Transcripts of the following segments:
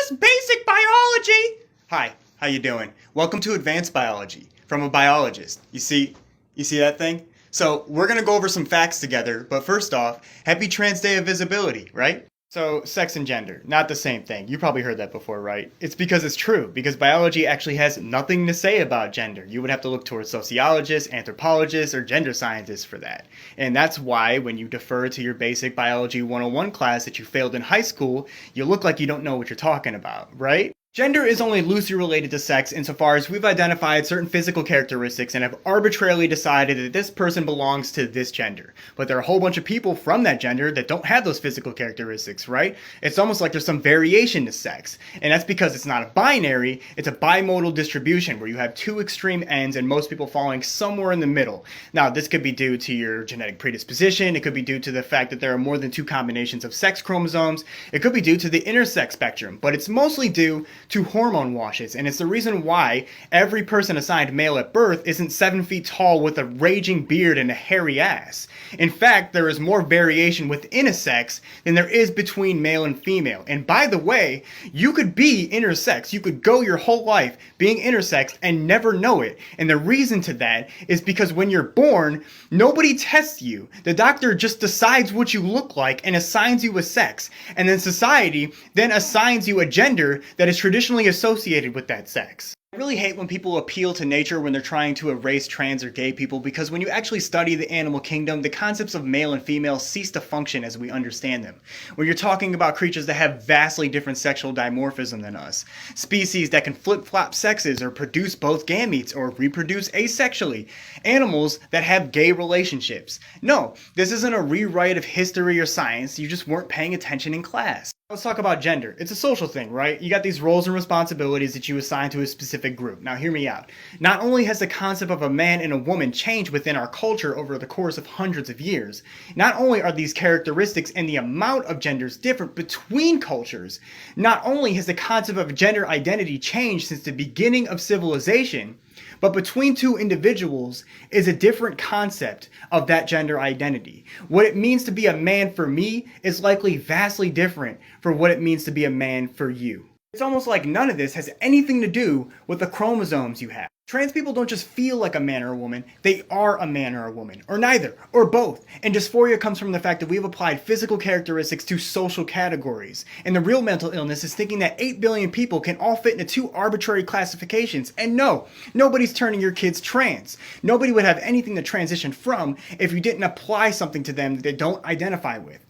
just basic biology. Hi, how you doing? Welcome to Advanced Biology from a biologist. You see that thing? So we're gonna go over some facts together, but first off, happy Trans Day of Visibility, right? So sex and gender, not the same thing. You probably heard that before, right? It's because it's true, because biology actually has nothing to say about gender. You would have to look towards sociologists, anthropologists, or gender scientists for that. And that's why when you defer to your basic biology 101 class that you failed in high school, you look like you don't know what you're talking about, right? Gender is only loosely related to sex insofar as we've identified certain physical characteristics and have arbitrarily decided that this person belongs to this gender. But there are a whole bunch of people from that gender that don't have those physical characteristics, right? It's almost like there's some variation to sex. And that's because it's not a binary, it's a bimodal distribution where you have two extreme ends and most people falling somewhere in the middle. Now, this could be due to your genetic predisposition, it could be due to the fact that there are more than two combinations of sex chromosomes, it could be due to the intersex spectrum, but it's mostly due to hormone washes, and it's the reason why every person assigned male at birth isn't 7 feet tall with a raging beard and a hairy ass. In fact, there is more variation within a sex than there is between male and female. And by the way, you could be intersex. You could go your whole life being intersex and never know it. And the reason to that is because when you're born, nobody tests you. The doctor just decides what you look like and assigns you a sex. And then society then assigns you a gender that is traditionally associated with that sex. I really hate when people appeal to nature when they're trying to erase trans or gay people, because when you actually study the animal kingdom, the concepts of male and female cease to function as we understand them. When you're talking about creatures that have vastly different sexual dimorphism than us, species that can flip-flop sexes or produce both gametes or reproduce asexually, animals that have gay relationships. No, this isn't a rewrite of history or science, you just weren't paying attention in class. Let's talk about gender. It's a social thing, right? You got these roles and responsibilities that you assign to a specific group. Now hear me out. Not only has the concept of a man and a woman changed within our culture over the course of hundreds of years, not only are these characteristics and the amount of genders different between cultures, not only has the concept of gender identity changed since the beginning of civilization, but between two individuals is a different concept of that gender identity. What it means to be a man for me is likely vastly different from what it means to be a man for you. It's almost like none of this has anything to do with the chromosomes you have. Trans people don't just feel like a man or a woman, they are a man or a woman, or neither, or both. And dysphoria comes from the fact that we've applied physical characteristics to social categories. And the real mental illness is thinking that 8 billion people can all fit into two arbitrary classifications. And no, nobody's turning your kids trans. Nobody would have anything to transition from if you didn't apply something to them that they don't identify with.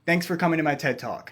Thanks for coming to my TED Talk.